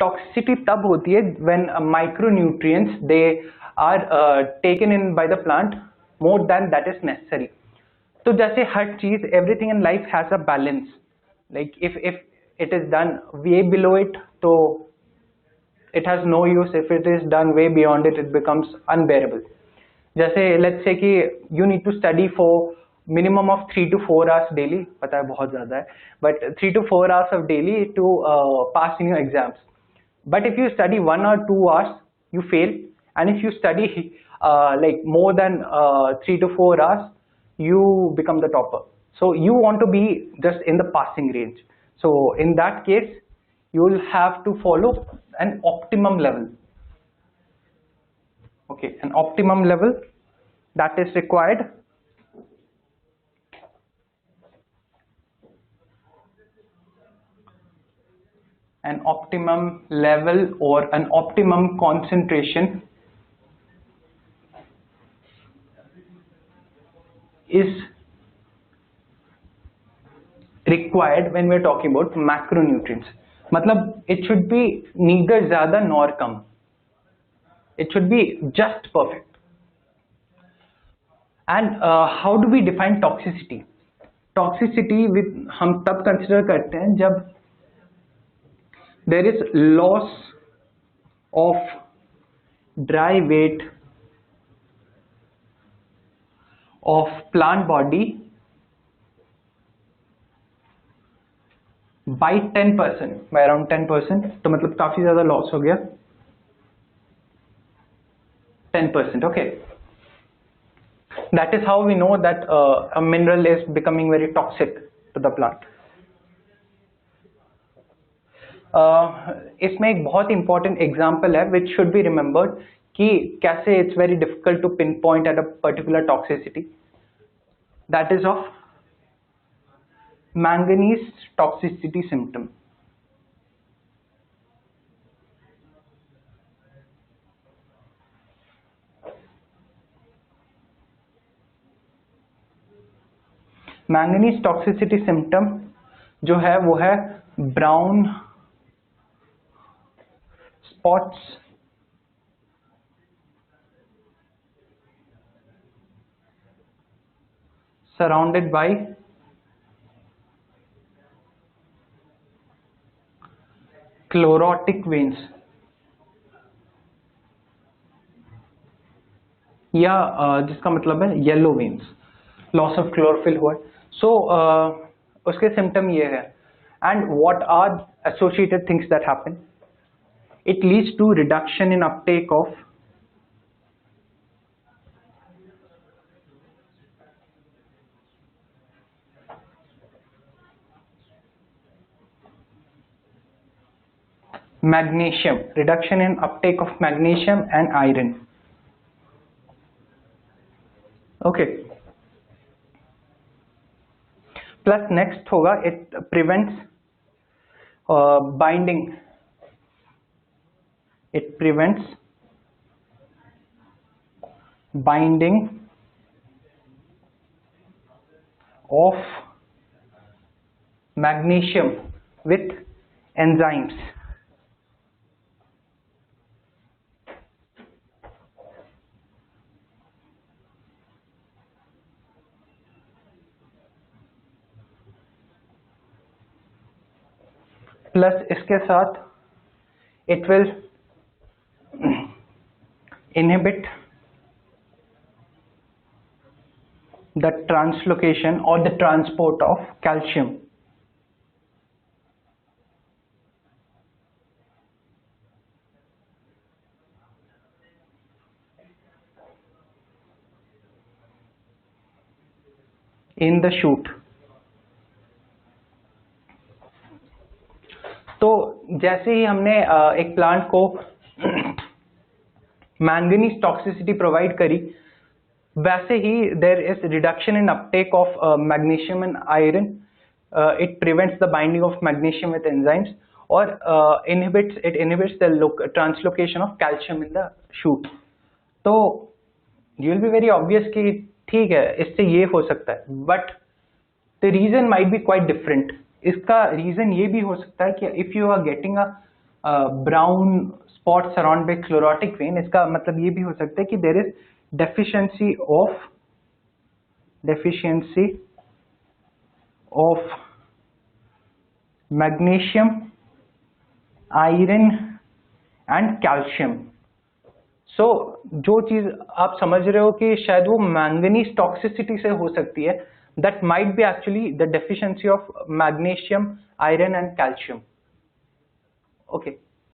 Toxicity तब होती है when micronutrients they are taken in by the plant more than that is necessary. तो जैसे हर चीज, everything in life has a balance. Like if it is done way below it, तो it has no use. If it is done way beyond it, it becomes unbearable. जैसे let's say कि you need to study for minimum of 3 to 4 hours daily. पता है बहुत ज़्यादा है, but 3 to 4 hours of daily to pass in your exams. But if you study 1 or 2 hours, you fail. And if you study like more than 3 to 4 hours, you become the topper. So you want to be just in the passing range. So in that case, you will have to follow an optimum level. Okay, an optimum level that is required. An optimum level or an optimum concentration is required when we are talking about macronutrients. मतलब it should be neither ज़्यादा nor come. It should be just perfect. And how do we define toxicity? Toxicity with हम तब consider करते हैं जब there is loss of dry weight of plant body by 10%, by around 10%. तो मतलब काफी ज्यादा लॉस हो गया. 10%. okay, that is how we know that a mineral is becoming very toxic to the plant. इसमें एक बहुत important example है which should be remembered कि कैसे it's very difficult to pinpoint at a particular toxicity. That is of manganese toxicity symptom. Manganese toxicity symptom जो है वो है brown spots surrounded by chlorotic veins, या जिसका मतलब है yellow veins, loss of chlorophyll हुआ है. सो उसके सिम्टम ये है. And what are associated things that happen? It leads to reduction in uptake of magnesium, reduction in uptake of magnesium and iron. Okay, plus next होगा it prevents binding, it prevents binding of magnesium with enzymes. Plus इसके साथ it will inhibit the translocation or the transport of calcium. In the shoot. तो जैसे ही हमने एक plant को manganese toxicity provide करी, वैसे ही there is reduction in uptake of magnesium and iron. It prevents the binding of magnesium with enzymes और inhibits the translocation of calcium in the shoot. तो you will be very obvious कि ठीक है, इससे ये हो सकता है, but the reason might be quite different. इसका रीजन ये भी हो सकता है कि if you are getting a brown spot surround by chlorotic when, इसका मतलब ये भी हो सकता है कि there is deficiency of magnesium, iron and calcium. So जो चीज आप समझ रहे हो कि शायद वो मैंगनीज टॉक्सिसिटी से हो सकती है, that might be actually the deficiency of magnesium, iron and calcium. Okay